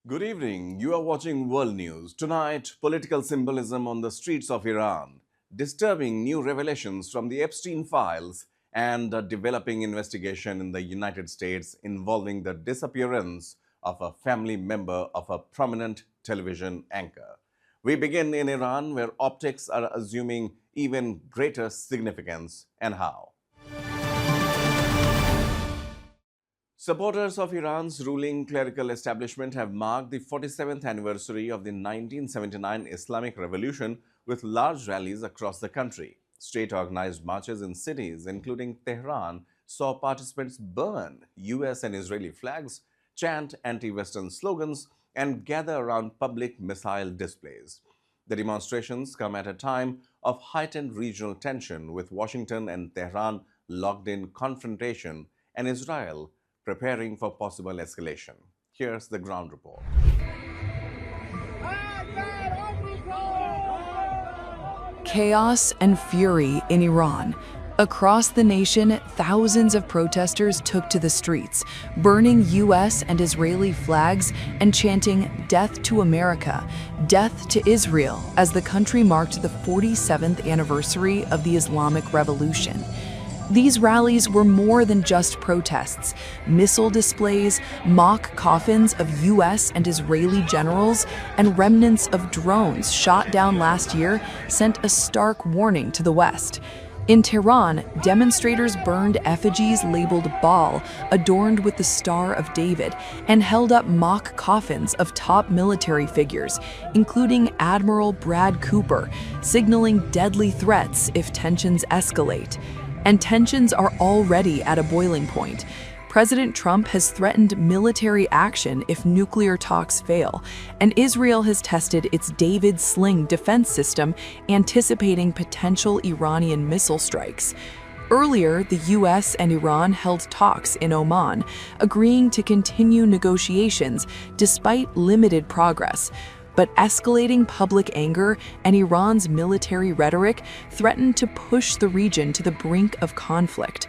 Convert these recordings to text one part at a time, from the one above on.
Good evening. You are watching World News. Tonight, political symbolism on the streets of Iran, disturbing new revelations from the Epstein files, and a developing investigation in the United States involving the disappearance of a family member of a prominent television anchor. We begin in Iran, where optics are assuming even greater significance, and how. Supporters of Iran's ruling clerical establishment have marked the 47th anniversary of the 1979 Islamic Revolution with large rallies across the country. State-organized marches in cities, including Tehran, saw participants burn US and Israeli flags, chant anti-Western slogans, and gather around public missile displays. The demonstrations come at a time of heightened regional tension, with Washington and Tehran locked in confrontation and Israel preparing for possible escalation. Here's the ground report. Chaos and fury in Iran. Across the nation, thousands of protesters took to the streets, burning US and Israeli flags and chanting "Death to America, Death to Israel" as the country marked the 47th anniversary of the Islamic Revolution. These rallies were more than just protests. Missile displays, mock coffins of US and Israeli generals, and remnants of drones shot down last year sent a stark warning to the West. In Tehran, demonstrators burned effigies labeled Baal, adorned with the Star of David, and held up mock coffins of top military figures, including Admiral Brad Cooper, signaling deadly threats if tensions escalate. And tensions are already at a boiling point. President Trump has threatened military action if nuclear talks fail, and Israel has tested its David Sling defense system, anticipating potential Iranian missile strikes. Earlier, the US and Iran held talks in Oman, agreeing to continue negotiations despite limited progress. But escalating public anger and Iran's military rhetoric threatened to push the region to the brink of conflict.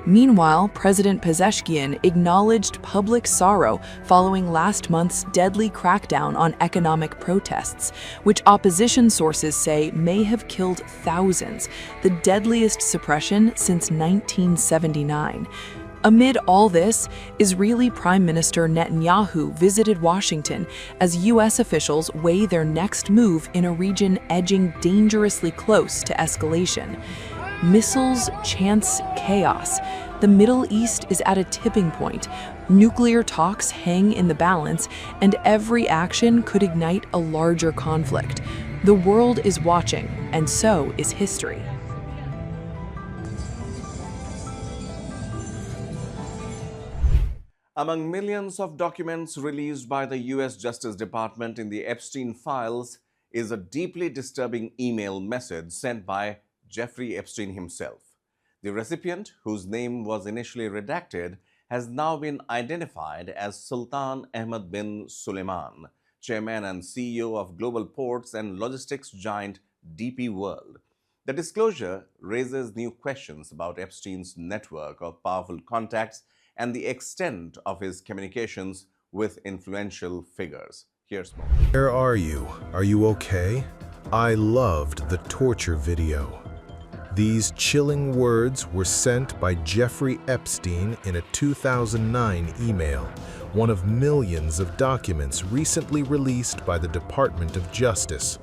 Meanwhile, President Pezeshkian acknowledged public sorrow following last month's deadly crackdown on economic protests, which opposition sources say may have killed thousands, the deadliest suppression since 1979. Amid all this, Israeli Prime Minister Netanyahu visited Washington as U.S. officials weigh their next move in a region edging dangerously close to escalation. Missiles, chants, chaos. The Middle East is at a tipping point. Nuclear talks hang in the balance, and every action could ignite a larger conflict. The world is watching, and so is history. Among millions of documents released by the US Justice Department in the Epstein files is a deeply disturbing email message sent by Jeffrey Epstein himself. The recipient, whose name was initially redacted, has now been identified as Sultan Ahmed bin Suleiman, chairman and CEO of global ports and logistics giant DP World. The disclosure raises new questions about Epstein's network of powerful contacts and the extent of his communications with influential figures. Here's more. Where are you? Are you okay? I loved the torture video. These chilling words were sent by Jeffrey Epstein in a 2009 email, one of millions of documents recently released by the Department of Justice.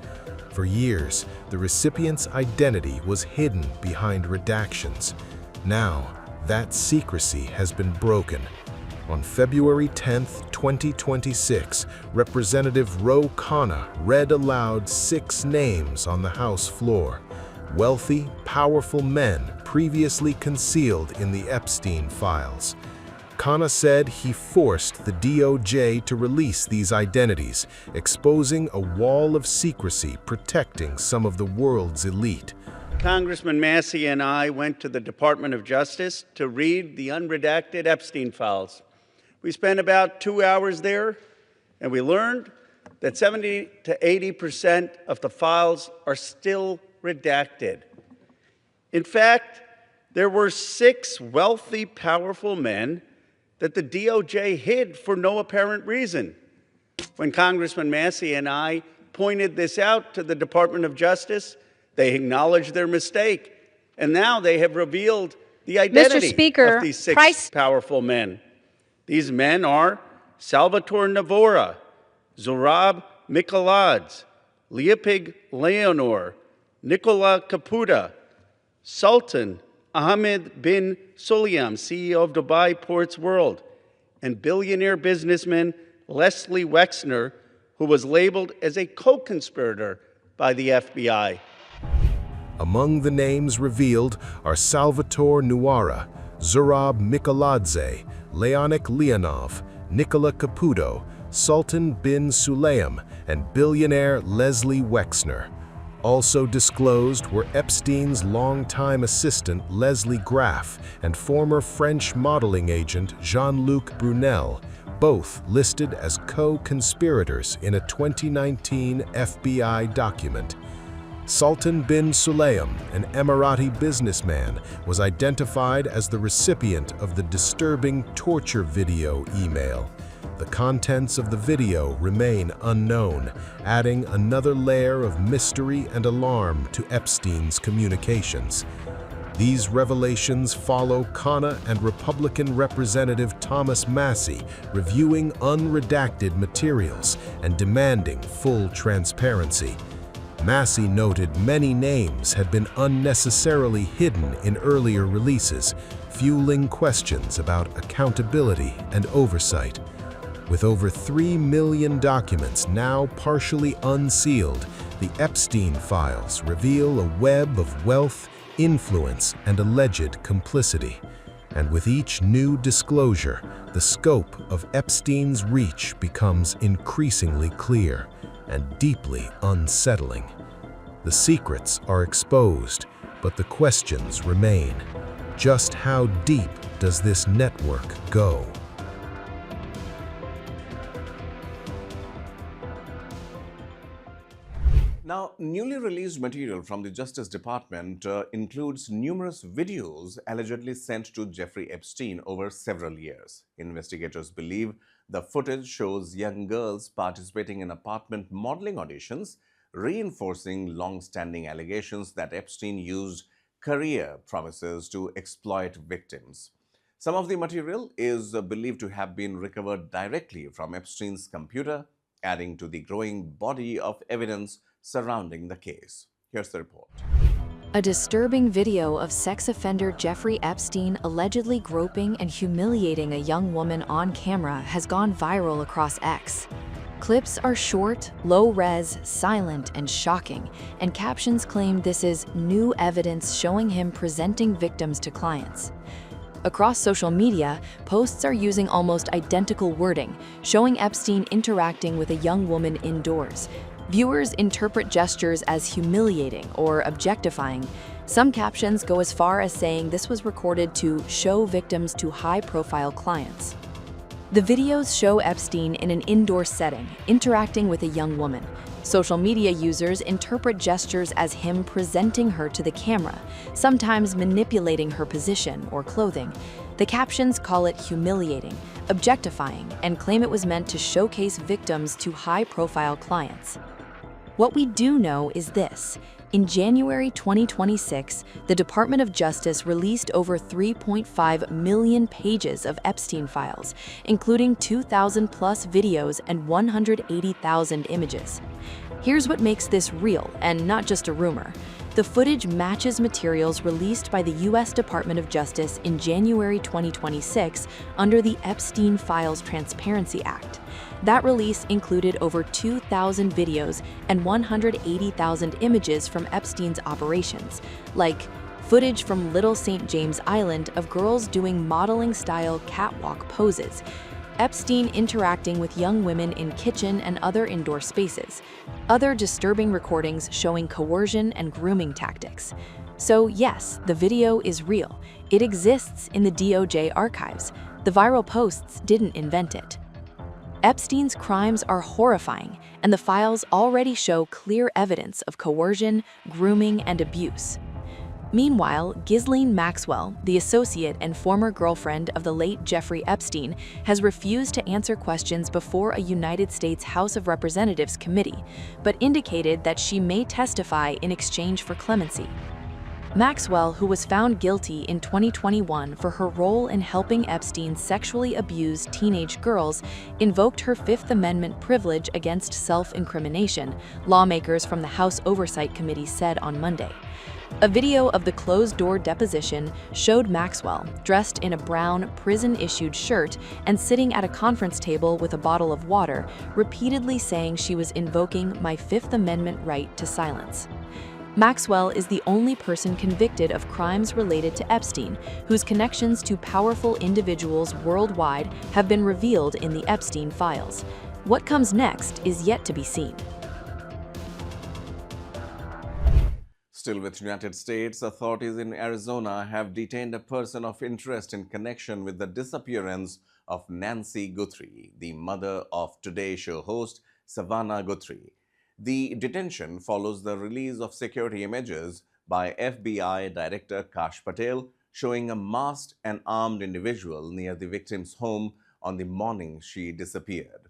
For years, the recipient's identity was hidden behind redactions. Now, that secrecy has been broken. On February 10, 2026, Representative Ro Khanna read aloud 6 names on the House floor. Wealthy, powerful men previously concealed in the Epstein files. Khanna said he forced the DOJ to release these identities, exposing a wall of secrecy protecting some of the world's elite. Congressman Massey and I went to the Department of Justice to read the unredacted Epstein files. We spent about 2 hours there, and we learned that 70 to 80% of the files are still redacted. In fact, there were 6 wealthy, powerful men that the DOJ hid for no apparent reason. When Congressman Massey and I pointed this out to the Department of Justice, they acknowledged their mistake, and now they have revealed the identity of these six powerful men. These men are Salvatore Navora, Zorab Mikaladze, Leopig Leonor, Nicola Caputa, Sultan Ahmed bin Sulayem, CEO of Dubai Ports World, and billionaire businessman Leslie Wexner, who was labeled as a co-conspirator by the FBI. Among the names revealed are Salvatore Nuara, Zorab Mikaladze, Leonik Leonov, Nicola Caputo, Sultan bin Sulayem, and billionaire Leslie Wexner. Also disclosed were Epstein's longtime assistant Leslie Graff and former French modeling agent Jean-Luc Brunel, both listed as co-conspirators in a 2019 FBI document. Sultan bin Sulayem, an Emirati businessman, was identified as the recipient of the disturbing torture video email. The contents of the video remain unknown, adding another layer of mystery and alarm to Epstein's communications. These revelations follow Kana and Republican Representative Thomas Massie reviewing unredacted materials and demanding full transparency. Massie noted many names had been unnecessarily hidden in earlier releases, fueling questions about accountability and oversight. With over 3 million documents now partially unsealed, the Epstein files reveal a web of wealth, influence, and alleged complicity. And with each new disclosure, the scope of Epstein's reach becomes increasingly clear and deeply unsettling. The secrets are exposed, but the questions remain. Just how deep does this network go? Now, newly released material from the Justice Department includes numerous videos allegedly sent to Jeffrey Epstein over several years. Investigators believe the footage shows young girls participating in apartment modeling auditions, reinforcing long-standing allegations that Epstein used career promises to exploit victims. Some of the material is believed to have been recovered directly from Epstein's computer, adding to the growing body of evidence surrounding the case. Here's the report. A disturbing video of sex offender Jeffrey Epstein allegedly groping and humiliating a young woman on camera has gone viral across X. Clips are short, low-res, silent, and shocking, and captions claim this is new evidence showing him presenting victims to clients. Across social media, posts are using almost identical wording, showing Epstein interacting with a young woman indoors. Viewers interpret gestures as humiliating or objectifying. Some captions go as far as saying this was recorded to show victims to high-profile clients. The videos show Epstein in an indoor setting, interacting with a young woman. Social media users interpret gestures as him presenting her to the camera, sometimes manipulating her position or clothing. The captions call it humiliating, objectifying, and claim it was meant to showcase victims to high-profile clients. What we do know is this. In January 2026, the Department of Justice released over 3.5 million pages of Epstein files, including 2,000-plus videos and 180,000 images. Here's what makes this real and not just a rumor. The footage matches materials released by the U.S. Department of Justice in January 2026 under the Epstein Files Transparency Act. That release included over 2,000 videos and 180,000 images from Epstein's operations, like footage from Little St. James Island of girls doing modeling-style catwalk poses, Epstein interacting with young women in kitchen and other indoor spaces, other disturbing recordings showing coercion and grooming tactics. So yes, the video is real. It exists in the DOJ archives. The viral posts didn't invent it. Epstein's crimes are horrifying, and the files already show clear evidence of coercion, grooming, and abuse. Meanwhile, Ghislaine Maxwell, the associate and former girlfriend of the late Jeffrey Epstein, has refused to answer questions before a United States House of Representatives committee, but indicated that she may testify in exchange for clemency. Maxwell, who was found guilty in 2021 for her role in helping Epstein sexually abuse teenage girls, invoked her Fifth Amendment privilege against self-incrimination, lawmakers from the House Oversight Committee said on Monday. A video of the closed-door deposition showed Maxwell, dressed in a brown, prison-issued shirt and sitting at a conference table with a bottle of water, repeatedly saying she was invoking my Fifth Amendment right to silence. Maxwell is the only person convicted of crimes related to Epstein, whose connections to powerful individuals worldwide have been revealed in the Epstein files. What comes next is yet to be seen. Still with United States, authorities in Arizona have detained a person of interest in connection with the disappearance of Nancy Guthrie, the mother of Today Show host Savannah Guthrie. The detention follows the release of security images by FBI Director Kash Patel showing a masked and armed individual near the victim's home on the morning she disappeared.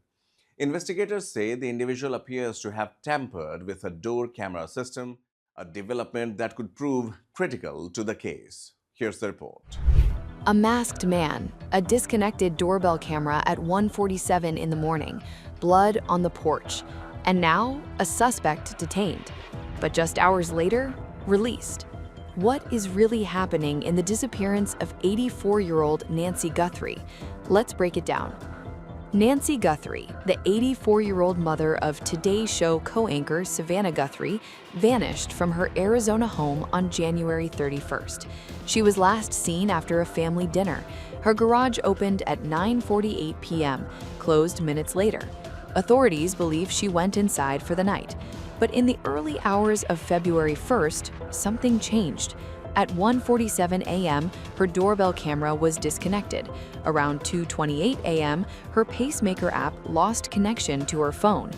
Investigators say the individual appears to have tampered with a door camera system, a development that could prove critical to the case. Here's the report. A masked man, a disconnected doorbell camera at 1:47 in the morning, blood on the porch, and now a suspect detained, but just hours later, released. What is really happening in the disappearance of 84-year-old Nancy Guthrie? Let's break it down. Nancy Guthrie, the 84-year-old mother of Today Show co-anchor Savannah Guthrie, vanished from her Arizona home on January 31st. She was last seen after a family dinner. Her garage opened at 9:48 p.m., closed minutes later. Authorities believe she went inside for the night. But in the early hours of February 1st, something changed. At 1:47 a.m., her doorbell camera was disconnected. Around 2:28 a.m., her pacemaker app lost connection to her phone.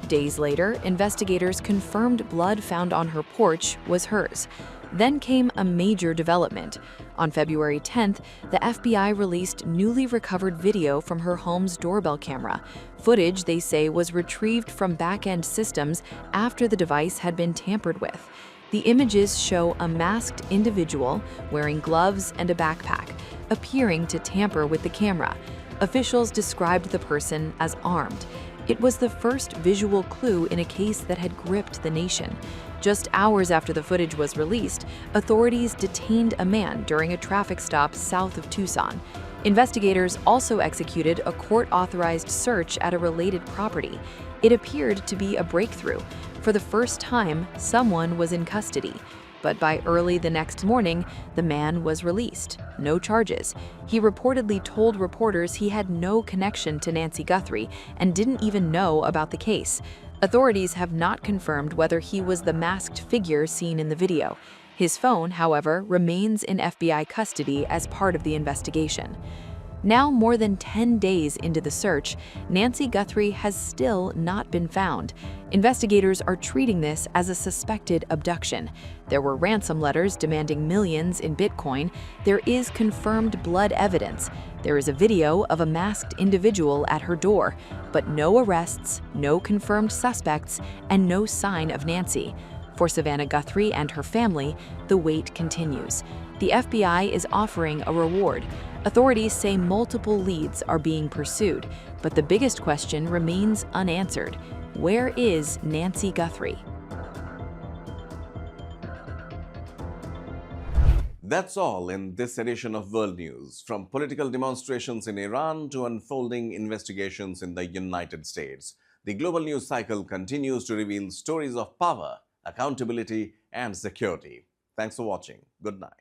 Days later, investigators confirmed blood found on her porch was hers. Then came a major development. On February 10th, the FBI released newly recovered video from her home's doorbell camera. Footage, they say, was retrieved from back-end systems after the device had been tampered with. The images show a masked individual wearing gloves and a backpack, appearing to tamper with the camera. Officials described the person as armed. It was the first visual clue in a case that had gripped the nation. Just hours after the footage was released, authorities detained a man during a traffic stop south of Tucson. Investigators also executed a court-authorized search at a related property. It appeared to be a breakthrough. For the first time, someone was in custody. But by early the next morning, the man was released. No charges. He reportedly told reporters he had no connection to Nancy Guthrie and didn't even know about the case. Authorities have not confirmed whether he was the masked figure seen in the video. His phone, however, remains in FBI custody as part of the investigation. Now, more than 10 days into the search, Nancy Guthrie has still not been found. Investigators are treating this as a suspected abduction. There were ransom letters demanding millions in Bitcoin. There is confirmed blood evidence. There is a video of a masked individual at her door, but no arrests, no confirmed suspects, and no sign of Nancy. For Savannah Guthrie and her family, the wait continues. The FBI is offering a reward. Authorities say multiple leads are being pursued, but the biggest question remains unanswered. Where is Nancy Guthrie? That's all in this edition of World News. From political demonstrations in Iran to unfolding investigations in the United States, the global news cycle continues to reveal stories of power, accountability, and security. Thanks for watching. Good night.